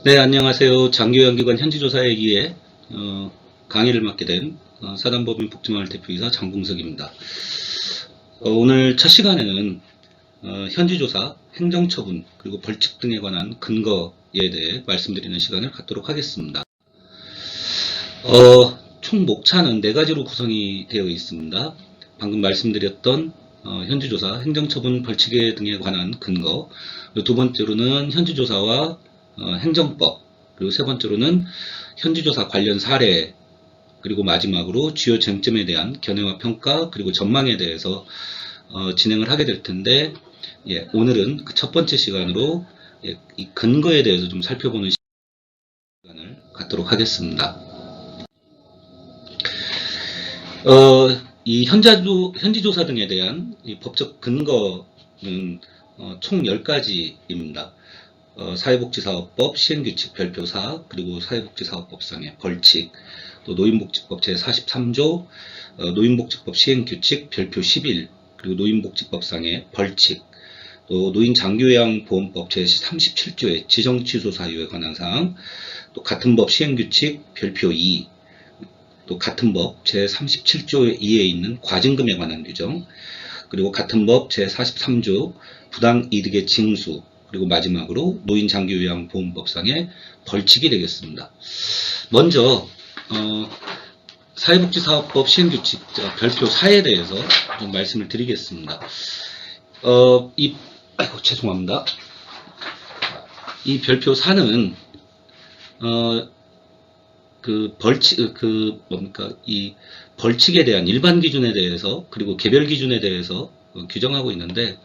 네, 안녕하세요. 장교연기관 현지조사에 의해 강의를 맡게 된 사단법인 복지마을 대표이사 장봉석입니다. 오늘 첫 시간에는 현지조사, 행정처분, 그리고 벌칙 등에 관한 근거에 대해 말씀드리는 시간을 갖도록 하겠습니다. 총 목차는 4가지로 구성이 되어 있습니다. 방금 말씀드렸던 현지조사, 행정처분, 벌칙 등에 관한 근거, 두 번째로는 현지조사와 행정법, 그리고 세 번째로는 현지조사 관련 사례, 그리고 마지막으로 주요 쟁점에 대한 견해와 평가, 그리고 전망에 대해서 진행을 하게 될 텐데, 오늘은 그 첫 번째 시간으로 이 근거에 대해서 좀 살펴보는 시간을 갖도록 하겠습니다. 이 현지조사 등에 대한 이 법적 근거는 총 10가지입니다. 사회복지사업법 시행규칙 별표 4, 그리고 사회복지사업법상의 벌칙, 또 노인복지법 제43조, 노인복지법 시행규칙 별표 11, 그리고 노인복지법상의 벌칙, 또 노인장기요양보험법 제37조의 지정취소 사유에 관한 사항, 또 같은 법 시행규칙 별표 2, 또 같은 법 제37조 2에 있는 과징금에 관한 규정, 그리고 같은 법 제43조 부당이득의 징수, 그리고 마지막으로 노인장기요양보험법상의 벌칙이 되겠습니다. 먼저 사회복지사업법 시행규칙 별표 4에 대해서 좀 말씀을 드리겠습니다. 죄송합니다. 이 별표 4는 이 벌칙에 대한 일반 기준에 대해서, 그리고 개별 기준에 대해서 규정하고 있는데,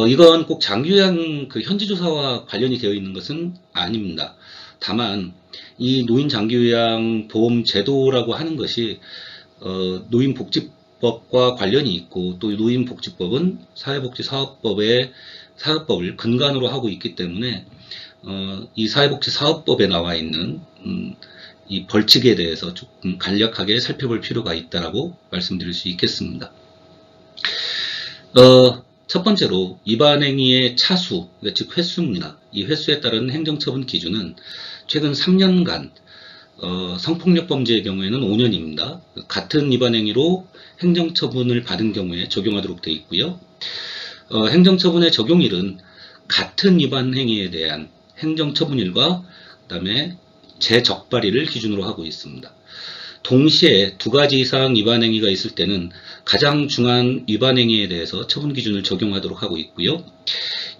이건 꼭 장기요양 현지조사와 관련이 되어 있는 것은 아닙니다. 다만 이 노인장기요양보험제도라고 하는 것이 노인복지법과 관련이 있고, 또 노인복지법은 사회복지사업법을 근간으로 하고 있기 때문에 이 사회복지사업법에 나와 있는 이 벌칙에 대해서 조금 간략하게 살펴볼 필요가 있다라고 말씀드릴 수 있겠습니다. 첫 번째로 위반행위의 차수, 즉 횟수입니다. 이 횟수에 따른 행정처분 기준은 최근 3년간 성폭력 범죄의 경우에는 5년입니다. 같은 위반행위로 행정처분을 받은 경우에 적용하도록 되어 있고요. 행정처분의 적용일은 같은 위반행위에 대한 행정처분일과 그다음에 재적발일을 기준으로 하고 있습니다. 동시에 2가지 이상 위반행위가 있을 때는 가장 중한 위반행위에 대해서 처분 기준을 적용하도록 하고 있고요.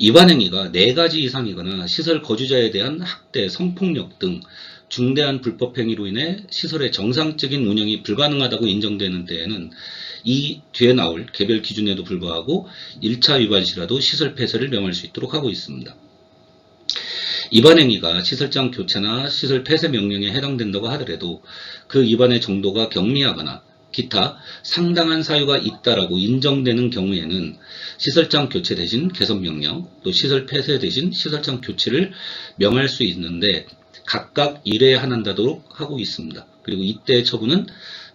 위반행위가 4가지 이상이거나 시설 거주자에 대한 학대, 성폭력 등 중대한 불법행위로 인해 시설의 정상적인 운영이 불가능하다고 인정되는 때에는 이 뒤에 나올 개별 기준에도 불구하고 1차 위반 시라도 시설 폐쇄를 명할 수 있도록 하고 있습니다. 위반행위가 시설장 교체나 시설 폐쇄 명령에 해당된다고 하더라도 그 위반의 정도가 경미하거나 기타 상당한 사유가 있다라고 인정되는 경우에는 시설장 교체 대신 개선 명령, 또 시설 폐쇄 대신 시설장 교체를 명할 수 있는데 각각 1회에 한한다도록 하고 있습니다. 그리고 이때의 처분은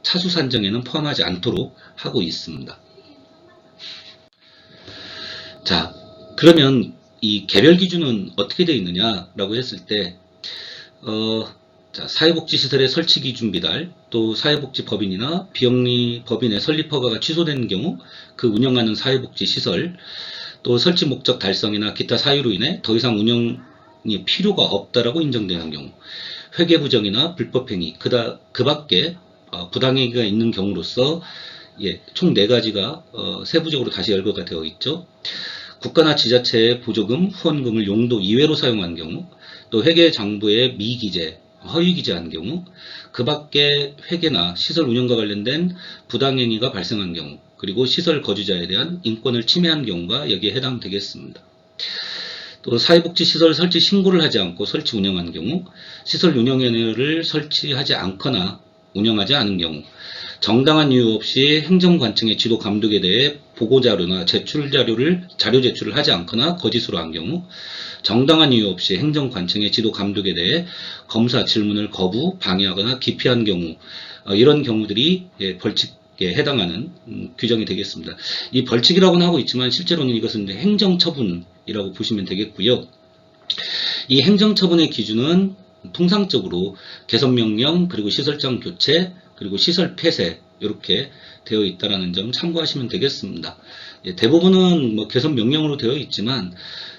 차수 산정에는 포함하지 않도록 하고 있습니다. 자, 그러면 이 개별 기준은 어떻게 되어 있느냐라고 했을 때, 사회복지시설의 설치 기준 비달, 또 사회복지법인이나 비영리 법인의 설립 허가가 취소되는 경우 그 운영하는 사회복지시설, 또 설치 목적 달성이나 기타 사유로 인해 더 이상 운영이 필요가 없다라고 인정되는 경우, 회계부정이나 불법행위, 그 밖에 부당행위가 있는 경우로서 총 4가지가 세부적으로 다시 열거가 되어 있죠. 국가나 지자체의 보조금, 후원금을 용도 이외로 사용한 경우, 또 회계장부에 미기재, 허위기재한 경우, 그 밖에 회계나 시설 운영과 관련된 부당행위가 발생한 경우, 그리고 시설 거주자에 대한 인권을 침해한 경우가 여기에 해당되겠습니다. 또 사회복지시설 설치 신고를 하지 않고 설치 운영한 경우, 시설 운영위원회를 설치하지 않거나 운영하지 않은 경우, 정당한 이유 없이 행정관청의 지도 감독에 대해 보고자료나 자료 제출을 하지 않거나 거짓으로 한 경우, 정당한 이유 없이 행정관청의 지도 감독에 대해 검사 질문을 거부, 방해하거나 기피한 경우, 이런 경우들이 벌칙에 해당하는 규정이 되겠습니다. 이 벌칙이라고는 하고 있지만 실제로는 이것은 행정처분이라고 보시면 되겠고요. 이 행정처분의 기준은 통상적으로 개선명령, 그리고 시설장 교체, 그리고 시설 폐쇄 이렇게 되어 있다는 점 참고하시면 되겠습니다. 예, 대부분은 뭐 개선명령으로 되어 있지만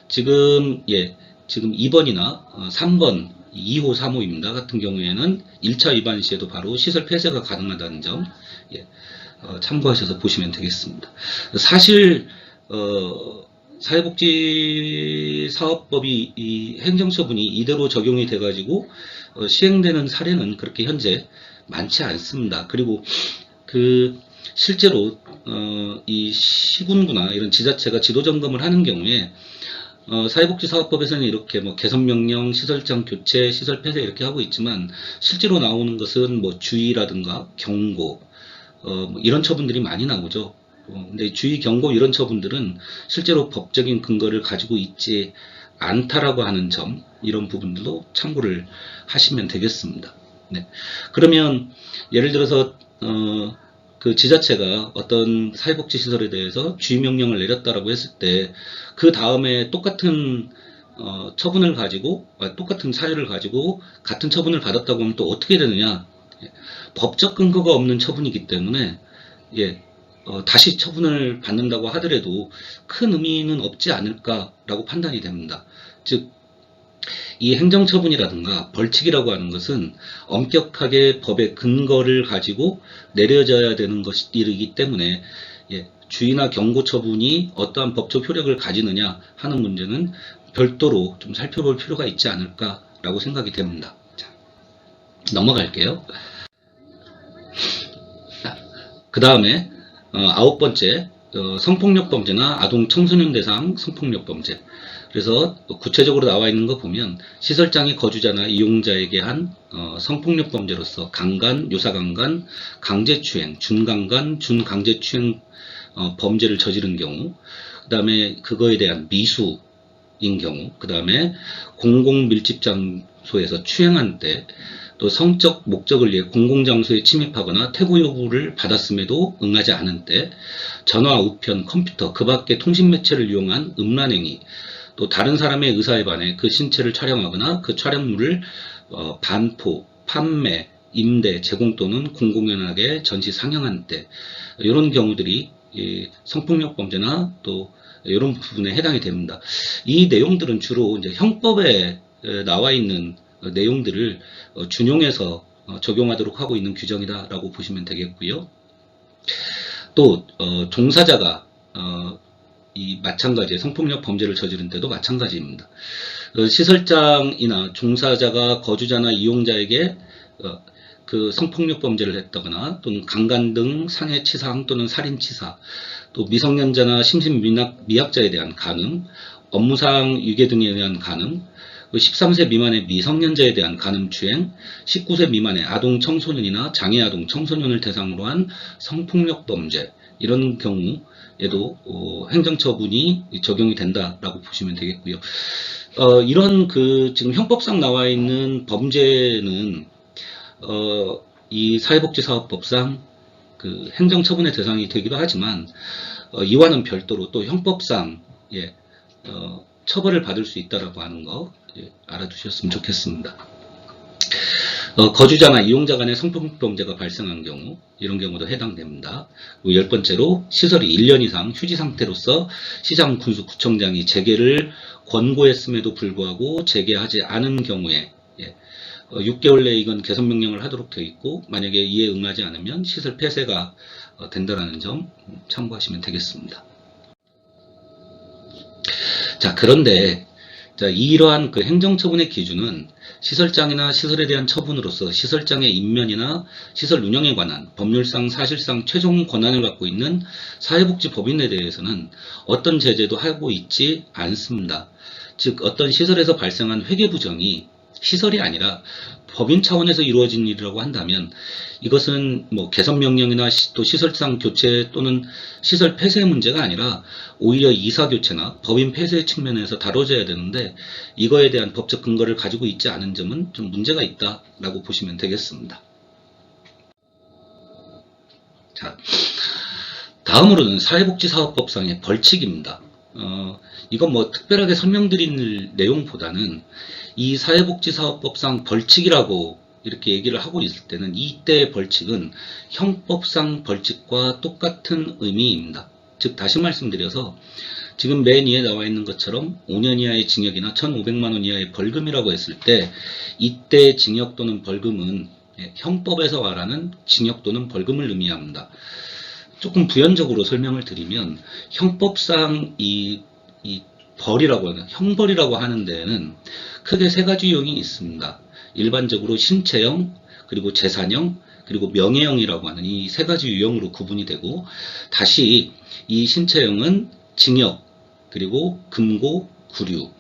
지금 2번이나 3번 2호, 3호입니다. 같은 경우에는 1차 위반 시에도 바로 시설 폐쇄가 가능하다는 점 참고하셔서 보시면 되겠습니다. 사실 사회복지사업법이 이 행정처분이 이대로 적용이 돼가지고 시행되는 사례는 그렇게 현재 많지 않습니다. 그리고 실제로 이 시군구나 이런 지자체가 지도점검을 하는 경우에 사회복지사업법에서는 이렇게 뭐 개선명령, 시설장 교체, 시설 폐쇄 이렇게 하고 있지만 실제로 나오는 것은 뭐 주의라든가 경고 뭐 이런 처분들이 많이 나오죠. 근데 주의, 경고 이런 처분들은 실제로 법적인 근거를 가지고 있지 않다라고 하는 점, 이런 부분들도 참고를 하시면 되겠습니다. 네. 그러면 예를 들어서 그 지자체가 어떤 사회복지시설에 대해서 주의명령을 내렸다라고 했을 때 그 다음에 똑같은 처분을 가지고 똑같은 사유를 가지고 같은 처분을 받았다고 하면 또 어떻게 되느냐? 법적 근거가 없는 처분이기 때문에 다시 처분을 받는다고 하더라도 큰 의미는 없지 않을까라고 판단이 됩니다. 즉, 이 행정처분이라든가 벌칙이라고 하는 것은 엄격하게 법의 근거를 가지고 내려져야 되는 것이기 때문에 주의나 경고 처분이 어떠한 법적 효력을 가지느냐 하는 문제는 별도로 좀 살펴볼 필요가 있지 않을까라고 생각이 됩니다. 자, 넘어갈게요. 그 다음에 9번째 성폭력 범죄나 아동 청소년 대상 성폭력 범죄. 그래서 구체적으로 나와 있는 거 보면 시설장이 거주자나 이용자에게 한 성폭력 범죄로서 강간, 유사강간, 강제추행, 준강간, 준강제추행 범죄를 저지른 경우, 그 다음에 그거에 대한 미수인 경우, 그 다음에 공공밀집장소에서 추행한 때, 또 성적 목적을 위해 공공장소에 침입하거나 퇴고 요구를 받았음에도 응하지 않은 때, 전화, 우편, 컴퓨터, 그 밖의 통신매체를 이용한 음란행위, 또 다른 사람의 의사에 반해 그 신체를 촬영하거나 그 촬영물을 반포, 판매, 임대, 제공 또는 공공연하게 전시 상영한 때, 이런 경우들이 성폭력 범죄나 또 이런 부분에 해당이 됩니다. 이 내용들은 주로 이제 형법에 나와 있는 내용들을 준용해서 적용하도록 하고 있는 규정이다라고 보시면 되겠고요. 또 종사자가 이 마찬가지의 성폭력 범죄를 저지른 때도 마찬가지입니다. 시설장이나 종사자가 거주자나 이용자에게 그 성폭력 범죄를 했다거나 또는 강간 등 상해치상 또는 살인치사, 또 미성년자나 심신미약자에 대한 간음, 업무상 위계 등에 의한 간음, 13세 미만의 미성년자에 대한 간음추행, 19세 미만의 아동 청소년이나 장애아동 청소년을 대상으로 한 성폭력 범죄, 이런 경우에도 행정처분이 적용이 된다라고 보시면 되겠고요. 이런 지금 형법상 나와 있는 범죄는 이 사회복지사업법상 그 행정처분의 대상이 되기도 하지만 이와는 별도로 또 형법상 처벌을 받을 수 있다라고 하는 거 알아두셨으면 좋겠습니다. 거주자나 이용자 간의 성폭력 범죄가 발생한 경우, 이런 경우도 해당됩니다. 그리고 10번째로 시설이 1년 이상 휴지 상태로서 시장 군수구청장이 재개를 권고했음에도 불구하고 재개하지 않은 경우에 6개월 내에 이건 개선명령을 하도록 되어 있고, 만약에 이에 응하지 않으면 시설 폐쇄가 된다는 점 참고하시면 되겠습니다. 자, 그런데 이러한 그 행정처분의 기준은 시설장이나 시설에 대한 처분으로서 시설장의 인면이나 시설 운영에 관한 법률상 사실상 최종 권한을 갖고 있는 사회복지법인에 대해서는 어떤 제재도 하고 있지 않습니다. 즉, 어떤 시설에서 발생한 회계부정이 시설이 아니라 법인 차원에서 이루어진 일이라고 한다면 이것은 뭐 개선명령이나 또 시설상 교체 또는 시설 폐쇄 문제가 아니라 오히려 이사교체나 법인 폐쇄 측면에서 다뤄져야 되는데, 이거에 대한 법적 근거를 가지고 있지 않은 점은 좀 문제가 있다라고 보시면 되겠습니다. 자, 다음으로는 사회복지사업법상의 벌칙입니다. 이건 뭐 특별하게 설명드릴 내용보다는 이 사회복지사업법상 벌칙이라고 이렇게 얘기를 하고 있을 때는 이때의 벌칙은 형법상 벌칙과 똑같은 의미입니다. 즉 다시 말씀드려서 지금 맨 위에 나와 있는 것처럼 5년 이하의 징역이나 1,500만 원 이하의 벌금이라고 했을 때 이때 징역 또는 벌금은 형법에서 말하는 징역 또는 벌금을 의미합니다. 조금 부연적으로 설명을 드리면 형법상 이 벌이라고 하는 형벌이라고 하는 데에는 크게 세 가지 유형이 있습니다. 일반적으로 신체형, 그리고 재산형, 그리고 명예형이라고 하는 이 세 가지 유형으로 구분이 되고, 다시 이 신체형은 징역, 그리고 금고, 구류,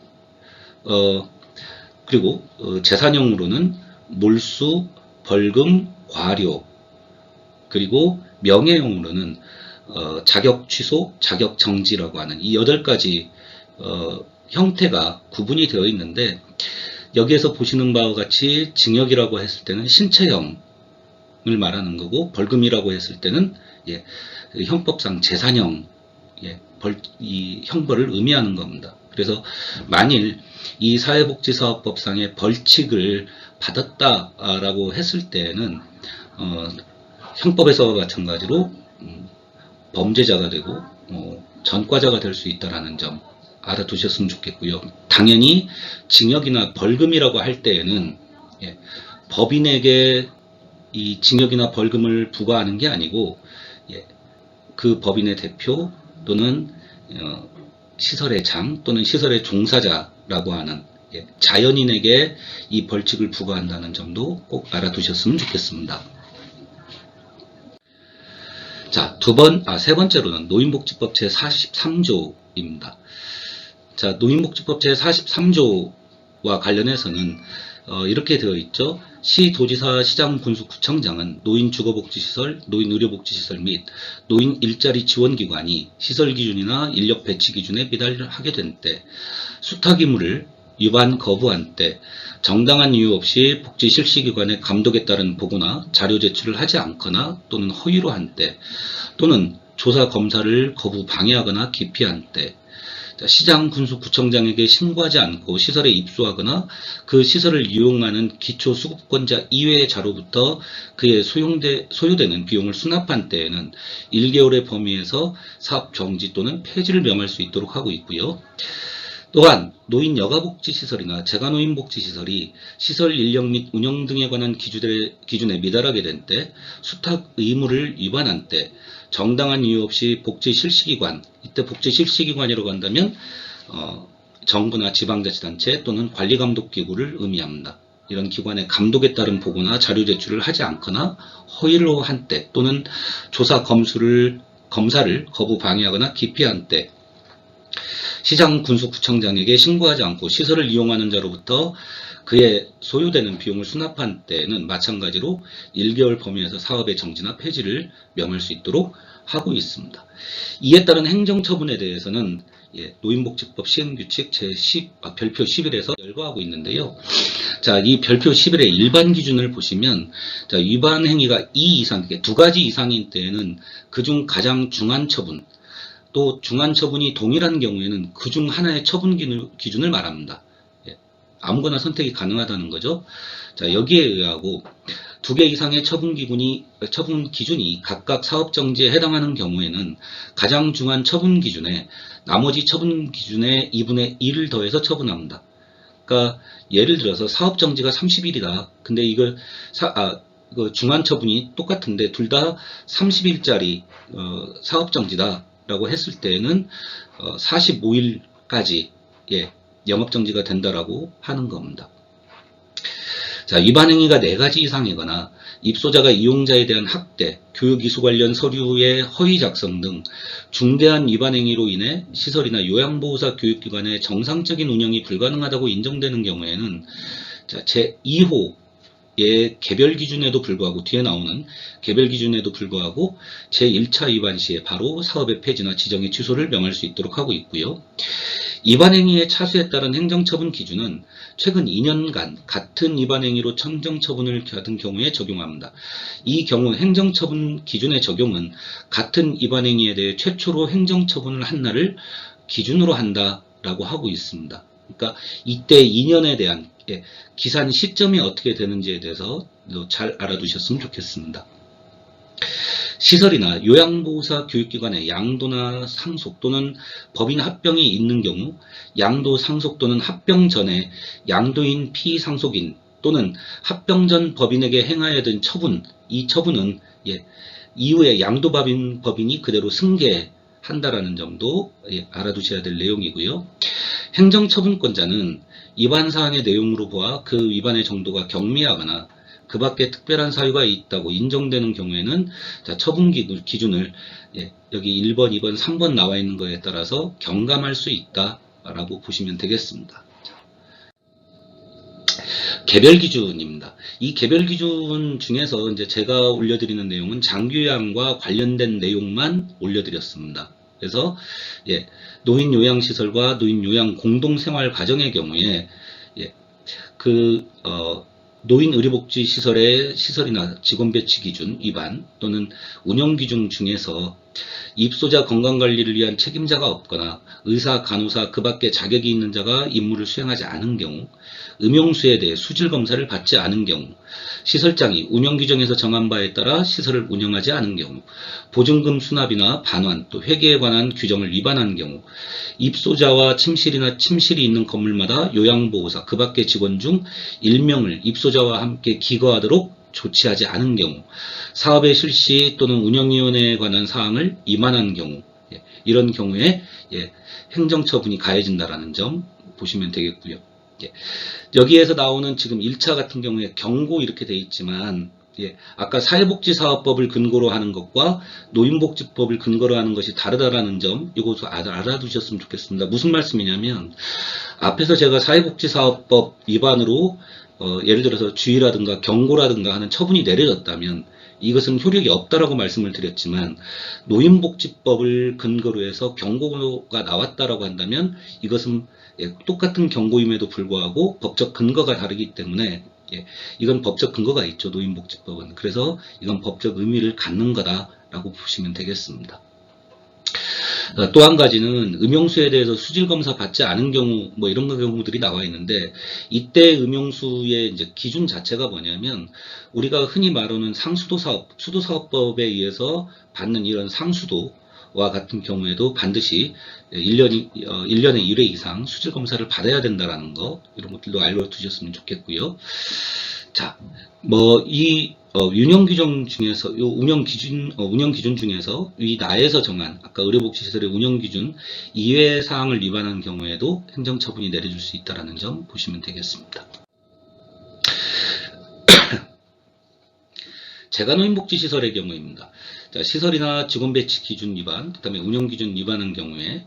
그리고 재산형으로는 몰수, 벌금, 과료, 그리고 명예형으로는 자격 취소, 자격 정지라고 하는 이 8가지 형태가 구분이 되어 있는데, 여기에서 보시는 바와 같이 징역이라고 했을 때는 신체형을 말하는 거고, 벌금이라고 했을 때는 형법상 재산형 이 형벌을 의미하는 겁니다. 그래서 만일 이 사회복지사업법상의 벌칙을 받았다라고 했을 때는 형법에서와 마찬가지로 범죄자가 되고 전과자가 될 수 있다는 점 알아두셨으면 좋겠고요. 당연히 징역이나 벌금이라고 할 때에는 법인에게 이 징역이나 벌금을 부과하는 게 아니고 그 법인의 대표 또는 시설의 장 또는 시설의 종사자라고 하는 자연인에게 이 벌칙을 부과한다는 점도 꼭 알아두셨으면 좋겠습니다. 자, 세 번째로는 노인복지법 제43조입니다. 자, 노인복지법 제43조와 관련해서는 이렇게 되어 있죠. 시도지사, 시장, 군수, 구청장은 노인 주거복지시설, 노인 의료복지시설 및 노인 일자리 지원기관이 시설 기준이나 인력 배치 기준에 미달하게 된 때, 수탁 의무를 위반 거부한 때, 정당한 이유 없이 복지 실시기관의 감독에 따른 보고나 자료 제출을 하지 않거나 또는 허위로 한 때, 또는 조사 검사를 거부 방해하거나 기피한 때, 시장, 군수, 구청장에게 신고하지 않고 시설에 입소하거나 그 시설을 이용하는 기초수급권자 이외의 자로부터 그의 소요되는 비용을 수납한 때에는 1개월의 범위에서 사업 정지 또는 폐지를 명할 수 있도록 하고 있고요. 또한 노인 여가복지시설이나 재가노인복지시설이 시설 인력 및 운영 등에 관한 기준에 미달하게 된 때, 수탁 의무를 위반한 때, 정당한 이유 없이 복지실시기관, 이때 복지실시기관이라고 한다면 정부나 지방자치단체 또는 관리감독기구를 의미합니다. 이런 기관의 감독에 따른 보고나 자료 제출을 하지 않거나 허위로 한 때, 또는 조사 검사를 거부 방해하거나 기피한 때, 시장, 군수, 구청장에게 신고하지 않고 시설을 이용하는 자로부터 그의 소요되는 비용을 수납한 때는 마찬가지로 1개월 범위에서 사업의 정지나 폐지를 명할 수 있도록 하고 있습니다. 이에 따른 행정처분에 대해서는 노인복지법 시행규칙 별표 11에서 열거하고 있는데요. 자, 이 별표 11의 일반 기준을 보시면, 자, 위반 행위가 2 이상, 2가지 이상인 때에는 그중 가장 중한 처분, 또 중한 처분이 동일한 경우에는 그중 하나의 처분 기준을 말합니다. 아무거나 선택이 가능하다는 거죠. 자, 여기에 의하고 2개 이상의 처분 기준이 각각 사업 정지에 해당하는 경우에는 가장 중한 처분 기준에 나머지 처분 기준의 2분의 1을 더해서 처분합니다. 그러니까 예를 들어서 사업 정지가 30일이다. 근데 이걸 중한 처분이 똑같은데 둘 다 30일짜리 사업 정지다 라고 했을 때는 45일까지 영업정지가 된다라고 하는 겁니다. 자, 위반 행위가 4가지 이상이거나 입소자가 이용자에 대한 학대, 교육 이수 관련 서류의 허위 작성 등 중대한 위반 행위로 인해 시설이나 요양보호사 교육기관의 정상적인 운영이 불가능하다고 인정되는 경우에는 제2호 개별 기준에도 불구하고 뒤에 나오는 개별 기준에도 불구하고 제1차 위반 시에 바로 사업의 폐지나 지정의 취소를 명할 수 있도록 하고 있고요. 위반 행위의 차수에 따른 행정처분 기준은 최근 2년간 같은 위반 행위로 행정처분을 받은 경우에 적용합니다. 이 경우 행정처분 기준의 적용은 같은 위반 행위에 대해 최초로 행정처분을 한 날을 기준으로 한다라고 하고 있습니다. 그러니까 이때 2년에 대한 기산 시점이 어떻게 되는지에 대해서 잘 알아두셨으면 좋겠습니다. 시설이나 요양보호사 교육기관의 양도나 상속 또는 법인 합병이 있는 경우 양도 상속 또는 합병 전에 양도인 피상속인 또는 합병 전 법인에게 행하여야 된 처분, 이 처분은 이후에 양도법인이 그대로 승계한다라는 점도 알아두셔야 될 내용이고요. 행정처분권자는 위반사항의 내용으로 보아 그 위반의 정도가 경미하거나 그 밖에 특별한 사유가 있다고 인정되는 경우에는 처분 기준을 여기 1번, 2번, 3번 나와 있는 거에 따라서 경감할 수 있다라고 보시면 되겠습니다. 개별 기준입니다. 이 개별 기준 중에서 이제 제가 올려드리는 내용은 장교양과 관련된 내용만 올려드렸습니다. 그래서 노인 요양시설과 노인 요양 공동생활 가정의 경우에 노인 의료복지시설의 시설이나 직원 배치 기준 위반 또는 운영 기준 중에서 입소자 건강관리를 위한 책임자가 없거나 의사, 간호사 그 밖에 자격이 있는 자가 임무를 수행하지 않은 경우, 음용수에 대해 수질검사를 받지 않은 경우, 시설장이 운영규정에서 정한 바에 따라 시설을 운영하지 않은 경우, 보증금 수납이나 반환 또 회계에 관한 규정을 위반한 경우, 입소자와 침실이나 침실이 있는 건물마다 요양보호사 그 밖의 직원 중 1명을 입소자와 함께 기거하도록 조치하지 않은 경우, 사업의 실시 또는 운영위원회에 관한 사항을 위반한 경우, 이런 경우에 행정처분이 가해진다라는 점 보시면 되겠고요. 여기에서 나오는 지금 1차 같은 경우에 경고 이렇게 돼 있지만 아까 사회복지사업법을 근거로 하는 것과 노인복지법을 근거로 하는 것이 다르다라는 점 이것도 알아두셨으면 좋겠습니다. 무슨 말씀이냐면 앞에서 제가 사회복지사업법 위반으로 예를 들어서 주의라든가 경고라든가 하는 처분이 내려졌다면 이것은 효력이 없다라고 말씀을 드렸지만 노인복지법을 근거로 해서 경고가 나왔다라고 한다면 이것은 똑같은 경고임에도 불구하고 법적 근거가 다르기 때문에 이건 법적 근거가 있죠. 노인복지법은. 그래서 이건 법적 의미를 갖는 거다라고 보시면 되겠습니다. 또 한 가지는 음용수에 대해서 수질검사 받지 않은 경우 뭐 이런 경우들이 나와 있는데 이때 음용수의 이제 기준 자체가 뭐냐면 우리가 흔히 말하는 상수도사업, 수도사업법에 의해서 받는 이런 상수도와 같은 경우에도 반드시 1년에 1회 이상 수질검사를 받아야 된다라는 거 이런 것들도 알려두셨으면 좋겠고요. 자, 운영 규정 중에서, 운영 기준 중에서 이 나에서 정한, 아까 의료복지시설의 운영 기준 이외의 사항을 위반한 경우에도 행정처분이 내려질 수 있다는 점 보시면 되겠습니다. 재가노인복지시설의 경우입니다. 자, 시설이나 직원 배치 기준 위반, 그 다음에 운영 기준 위반한 경우에,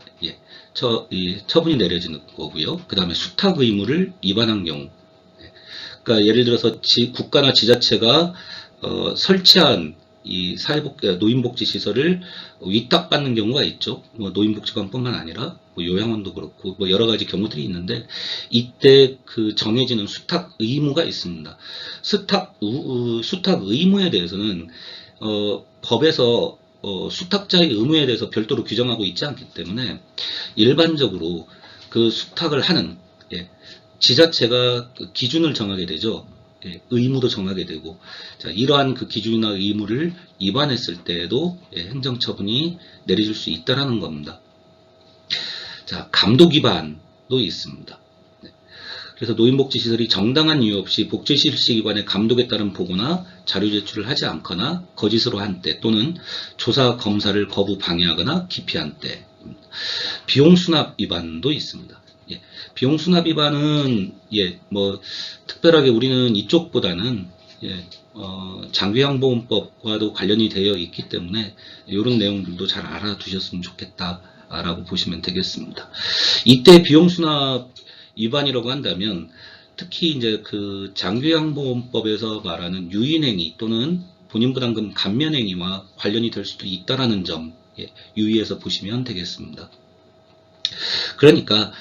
처분이 내려지는 거고요. 그 다음에 수탁 의무를 위반한 경우. 그러니까 예를 들어서 국가나 지자체가 설치한 이 노인복지 시설을 위탁받는 경우가 있죠. 노인복지관뿐만 아니라 요양원도 그렇고 여러 가지 경우들이 있는데 이때 그 정해지는 수탁 의무가 있습니다. 수탁 의무에 대해서는 법에서 수탁자의 의무에 대해서 별도로 규정하고 있지 않기 때문에 일반적으로 그 수탁을 하는 지자체가 그 기준을 정하게 되죠. 의무도 정하게 되고, 자, 이러한 그 기준이나 의무를 위반했을 때에도 행정처분이 내려질 수 있다라는 겁니다. 자, 감독 위반도 있습니다. 그래서 노인복지시설이 정당한 이유 없이 복지실시기관의 감독에 따른 보고나 자료 제출을 하지 않거나 거짓으로 한 때 또는 조사 검사를 거부 방해하거나 기피한 때, 비용 수납 위반도 있습니다. 비용 수납 위반은 특별하게 우리는 이쪽보다는 장기요양보험법과도 관련이 되어 있기 때문에 이런 내용들도 잘 알아두셨으면 좋겠다라고 보시면 되겠습니다. 이때 비용 수납 위반이라고 한다면 특히 이제 그 장기요양보험법에서 말하는 유인행위 또는 본인부담금 감면행위와 관련이 될 수도 있다라는 점 유의해서 보시면 되겠습니다. 그러니까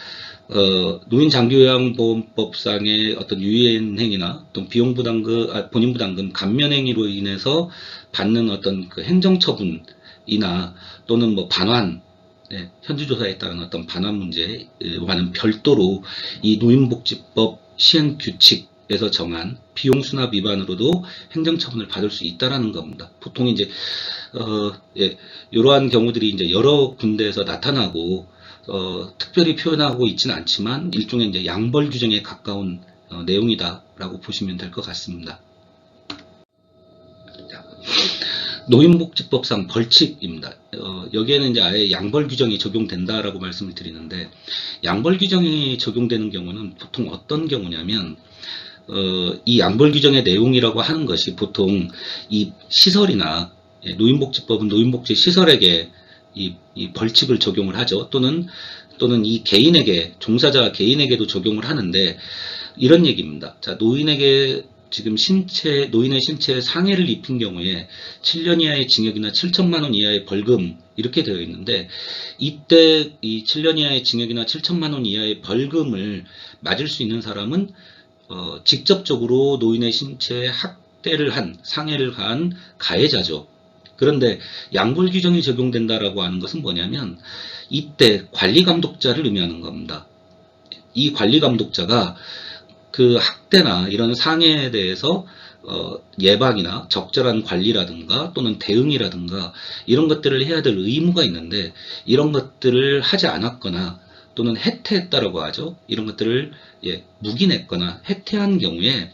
노인장기요양보험법상의 어떤 유인행위나 또 본인부담금 감면행위로 인해서 받는 어떤 그 행정처분이나 또는 반환 현지조사에 따른 어떤 반환 문제와는 별도로 이 노인복지법 시행규칙에서 정한 비용수납 위반으로도 행정처분을 받을 수 있다라는 겁니다. 보통 이제 이러한 경우들이 이제 여러 군데에서 나타나고 특별히 표현하고 있지는 않지만 일종의 이제 양벌 규정에 가까운 내용이다라고 보시면 될 것 같습니다. 노인복지법상 벌칙입니다. 여기에는 이제 아예 양벌 규정이 적용된다라고 말씀을 드리는데, 양벌 규정이 적용되는 경우는 보통 어떤 경우냐면, 이 양벌 규정의 내용이라고 하는 것이 보통 이 시설이나, 노인복지법은 노인복지 시설에게 이 벌칙을 적용을 하죠. 또는 이 개인에게, 종사자 개인에게도 적용을 하는데, 이런 얘기입니다. 자, 노인의 신체에 상해를 입힌 경우에 7년 이하의 징역이나 7천만 원 이하의 벌금, 이렇게 되어 있는데, 이때 이 7년 이하의 징역이나 7천만 원 이하의 벌금을 맞을 수 있는 사람은 직접적으로 노인의 신체에 학대를 한, 상해를 가한 가해자죠. 그런데 양벌 규정이 적용된다라고 하는 것은 뭐냐면, 이때 관리감독자를 의미하는 겁니다. 이 관리감독자가 그 학대나 이런 상해에 대해서 예방이나 적절한 관리라든가 또는 대응이라든가 이런 것들을 해야 될 의무가 있는데, 이런 것들을 하지 않았거나 또는 해태했다라고 하죠. 이런 것들을 묵인했거나 해태한 경우에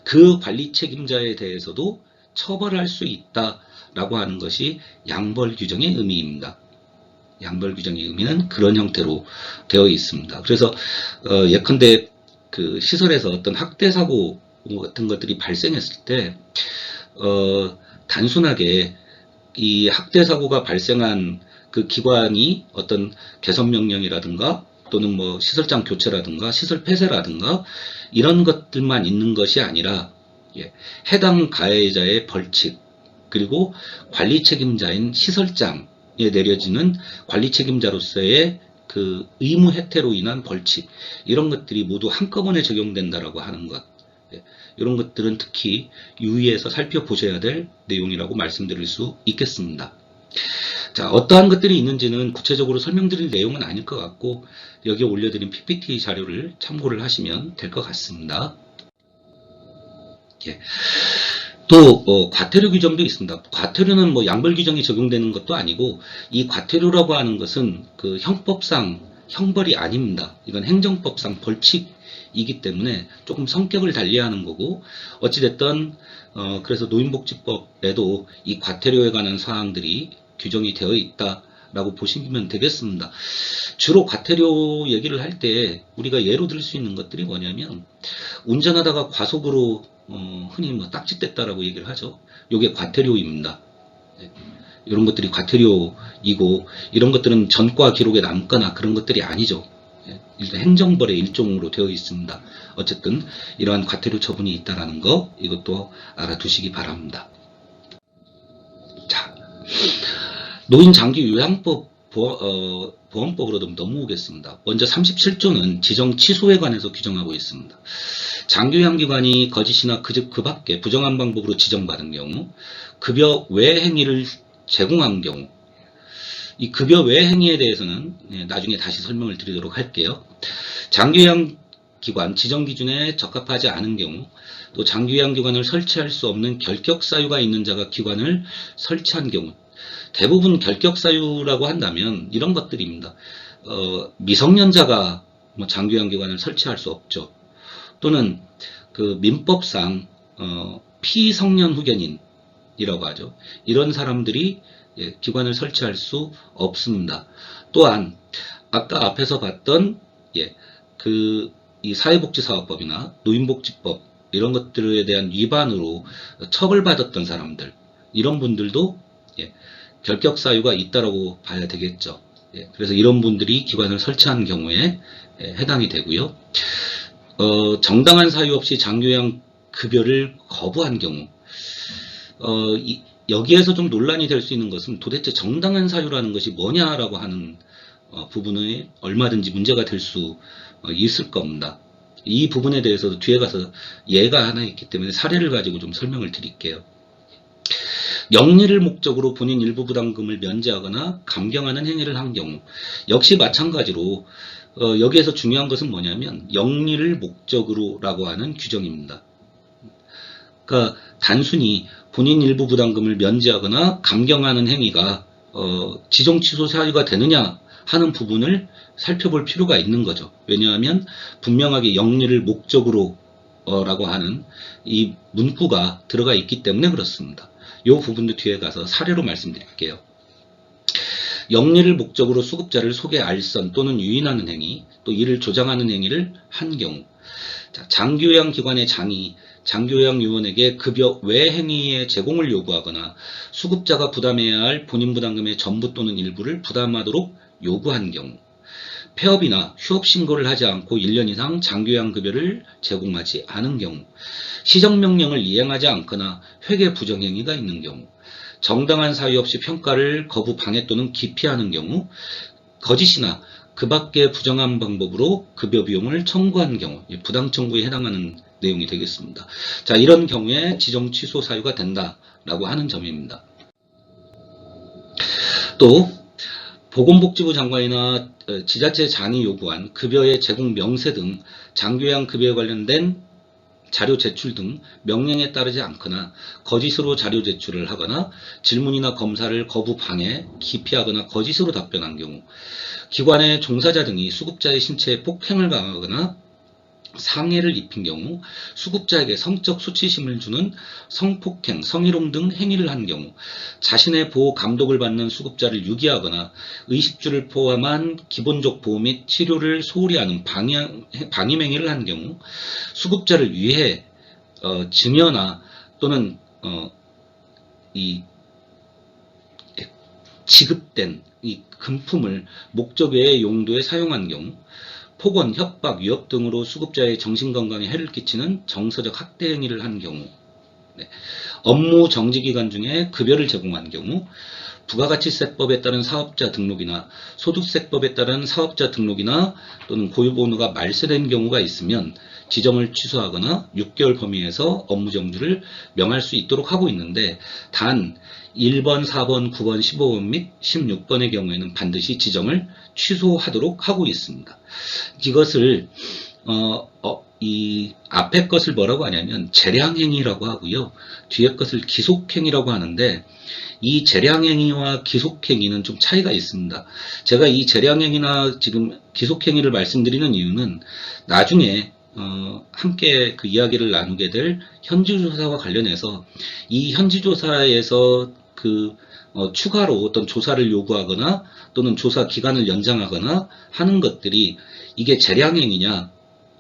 그 관리 책임자에 대해서도 처벌할 수 있다라고 하는 것이 양벌 규정의 의미입니다. 양벌 규정의 의미는 그런 형태로 되어 있습니다. 그래서 예컨대 그 시설에서 어떤 학대 사고 같은 것들이 발생했을 때 단순하게 이 학대 사고가 발생한 그 기관이 어떤 개선 명령이라든가 또는 뭐 시설장 교체라든가 시설 폐쇄라든가 이런 것들만 있는 것이 아니라 해당 가해자의 벌칙, 그리고 관리 책임자인 시설장에 내려지는 관리 책임자로서의 그 의무 해태로 인한 벌칙, 이런 것들이 모두 한꺼번에 적용된다라고 하는 것, 이런 것들은 특히 유의해서 살펴보셔야 될 내용이라고 말씀드릴 수 있겠습니다. 자, 어떠한 것들이 있는지는 구체적으로 설명드릴 내용은 아닐 것 같고, 여기에 올려드린 PPT 자료를 참고를 하시면 될 것 같습니다. 또 과태료 규정도 있습니다. 과태료는 뭐 양벌 규정이 적용되는 것도 아니고, 이 과태료라고 하는 것은 그 형법상 형벌이 아닙니다. 이건 행정법상 벌칙이기 때문에 조금 성격을 달리하는 거고, 어찌됐든 그래서 노인복지법에도 이 과태료에 관한 사항들이 규정이 되어 있다라고 보시면 되겠습니다. 주로 과태료 얘기를 할 때 우리가 예로 들 수 있는 것들이 뭐냐면, 운전하다가 과속으로 흔히 뭐 딱지됐다라고 얘기를 하죠. 이게 과태료입니다. 이런 것들이 과태료이고, 이런 것들은 전과 기록에 남거나 그런 것들이 아니죠. 일단 행정벌의 일종으로 되어 있습니다. 어쨌든 이러한 과태료 처분이 있다라는 거, 이것도 알아두시기 바랍니다. 자, 노인장기요양법 보험법으로 넘어오겠습니다. 먼저 37조는 지정 취소에 관해서 규정하고 있습니다. 장기요양기관이 거짓이나 그 밖에 부정한 방법으로 지정받은 경우, 급여 외 행위를 제공한 경우, 이 급여 외 행위에 대해서는 나중에 다시 설명을 드리도록 할게요. 장기요양기관 지정 기준에 적합하지 않은 경우, 또 장기요양기관을 설치할 수 없는 결격사유가 있는 자가 기관을 설치한 경우, 대부분 결격사유라고 한다면 이런 것들입니다. 미성년자가 뭐 장기요양기관을 설치할 수 없죠. 또는 그 민법상 피성년 후견인이라고 하죠. 이런 사람들이 기관을 설치할 수 없습니다. 또한 아까 앞에서 봤던 이 사회복지사업법이나 노인복지법 이런 것들에 대한 위반으로 처벌받았던 사람들, 이런 분들도 결격 사유가 있다라고 봐야 되겠죠. 그래서 이런 분들이 기관을 설치한 경우에 해당이 되고요. 정당한 사유 없이 장기요양 급여를 거부한 경우, 여기에서 좀 논란이 될 수 있는 것은 도대체 정당한 사유라는 것이 뭐냐라고 하는 부분에 얼마든지 문제가 될 수 있을 겁니다. 이 부분에 대해서도 뒤에 가서 예가 하나 있기 때문에 사례를 가지고 좀 설명을 드릴게요. 영리를 목적으로 본인 일부 부담금을 면제하거나 감경하는 행위를 한 경우 역시 마찬가지로 여기에서 중요한 것은 뭐냐면 영리를 목적으로라고 하는 규정입니다. 그러니까 단순히 본인 일부 부담금을 면제하거나 감경하는 행위가 지정 취소 사유가 되느냐 하는 부분을 살펴볼 필요가 있는 거죠. 왜냐하면 분명하게 영리를 목적으로 라고 하는 이 문구가 들어가 있기 때문에 그렇습니다. 이 부분도 뒤에 가서 사례로 말씀드릴게요. 영리를 목적으로 수급자를 속에 알선 또는 유인하는 행위, 또 이를 조장하는 행위를 한 경우, 자, 장교양기관의 장이 장교양요원에게 급여 외 행위의 제공을 요구하거나 수급자가 부담해야 할 본인 부담금의 전부 또는 일부를 부담하도록 요구한 경우, 폐업이나 휴업 신고를 하지 않고 1년 이상 장교양급여를 제공하지 않은 경우, 시정명령을 이행하지 않거나 회계 부정행위가 있는 경우, 정당한 사유 없이 평가를 거부 방해 또는 기피하는 경우, 거짓이나 그 밖의 부정한 방법으로 급여 비용을 청구한 경우, 부당 청구에 해당하는 내용이 되겠습니다. 자, 이런 경우에 지정 취소 사유가 된다라고 하는 점입니다. 또 보건복지부 장관이나 지자체 장이 요구한 급여의 제공 명세 등 장교양 급여에 관련된 자료 제출 등 명령에 따르지 않거나 거짓으로 자료 제출을 하거나 질문이나 검사를 거부 방해, 기피하거나 거짓으로 답변한 경우, 기관의 종사자 등이 수급자의 신체에 폭행을 가하거나 상해를 입힌 경우, 수급자에게 성적 수치심을 주는 성폭행, 성희롱 등 행위를 한 경우, 자신의 보호 감독을 받는 수급자를 유기하거나 의식주를 포함한 기본적 보호 및 치료를 소홀히 하는 방임 행위를 한 경우, 수급자를 위해 증여나 또는 이 지급된 이 금품을 목적 외의 용도에 사용한 경우, 폭언, 협박, 위협 등으로 수급자의 정신건강에 해를 끼치는 정서적 학대 행위를 한 경우, 업무 정지기간 중에 급여를 제공한 경우, 부가가치세법에 따른 사업자 등록이나 소득세법에 따른 사업자 등록이나 또는 고유번호가 말세된 경우가 있으면 지정을 취소하거나 6개월 범위에서 업무 정지를 명할 수 있도록 하고 있는데, 단 1번, 4번, 9번, 15번 및 16번의 경우에는 반드시 지정을 취소하도록 하고 있습니다. 이것을 이 앞에 것을 뭐라고 하냐면 재량행위라고 하고요, 뒤에 것을 기속행위라고 하는데, 이 재량행위와 기속행위는 좀 차이가 있습니다. 제가 이 재량행위나 지금 기속행위를 말씀드리는 이유는 나중에 함께 그 이야기를 나누게 될 현지조사와 관련해서 이 현지조사에서 추가로 어떤 조사를 요구하거나 또는 조사 기간을 연장하거나 하는 것들이 이게 재량행위냐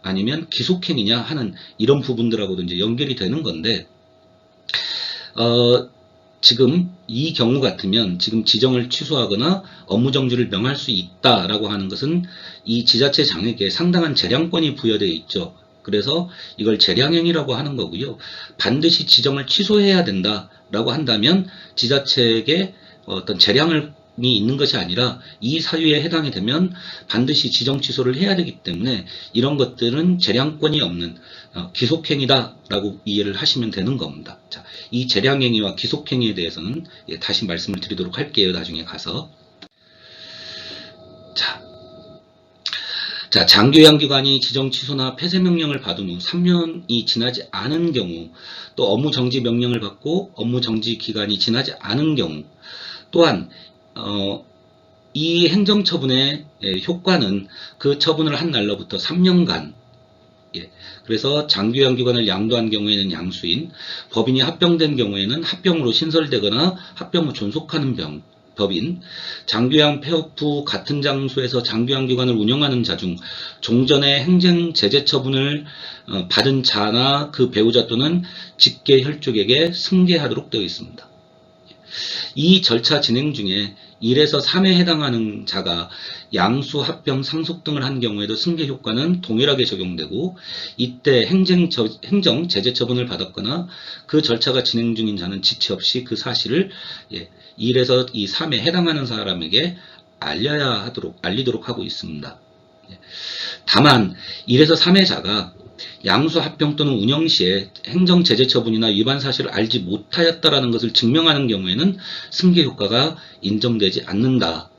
아니면 기속행위냐 하는 이런 부분들하고도 이제 연결이 되는 건데, 지금 이 경우 같으면 지금 지정을 취소하거나 업무 정지를 명할 수 있다라고 하는 것은 이 지자체 장에게 상당한 재량권이 부여되어 있죠. 그래서 이걸 재량행위라고 하는 거고요. 반드시 지정을 취소해야 된다라고 한다면 지자체에게 어떤 재량이 있는 것이 아니라 이 사유에 해당이 되면 반드시 지정 취소를 해야 되기 때문에 이런 것들은 재량권이 없는 기속행위다라고 이해를 하시면 되는 겁니다. 자, 이 재량행위와 기속행위에 대해서는 다시 말씀을 드리도록 할게요. 나중에 가서. 자, 장교양기관이 지정 취소나 폐쇄 명령을 받은 후 3년이 지나지 않은 경우, 또 업무 정지 명령을 받고 업무 정지 기간이 지나지 않은 경우, 또한 이 행정처분의 효과는 그 처분을 한 날로부터 3년간, 그래서 장교양기관을 양도한 경우에는 양수인, 법인이 합병된 경우에는 합병으로 신설되거나 합병 후 존속하는 법인, 장교양 폐업 후 같은 장소에서 장교양기관을 운영하는 자 중 종전에 행정 제재 처분을 받은 자나 그 배우자 또는 직계 혈족에게 승계하도록 되어 있습니다. 이 절차 진행 중에 1에서 3에 해당하는 자가 양수, 합병, 상속 등을 한 경우에도 승계 효과는 동일하게 적용되고, 이때 행정 제재 처분을 받았거나 그 절차가 진행 중인 자는 지체 없이 그 사실을 1에서 이 3에 해당하는 사람에게 알리도록 하고 있습니다. 다만 1에서 3의 자가 양수 합병 또는 운영 시에 행정 제재 처분이나 위반 사실을 알지 못하였다라는 것을 증명하는 경우에는 승계 효과가 인정되지 않는다라고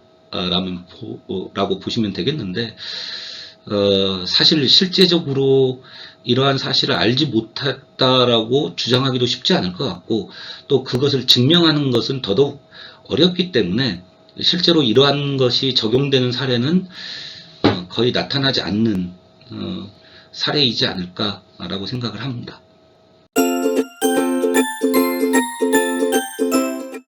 보시면 되겠는데, 사실 실제적으로 이러한 사실을 알지 못했다라고 주장하기도 쉽지 않을 것 같고, 또 그것을 증명하는 것은 더더욱 어렵기 때문에 실제로 이러한 것이 적용되는 사례는 거의 나타나지 않는 사례이지 않을까라고 생각을 합니다.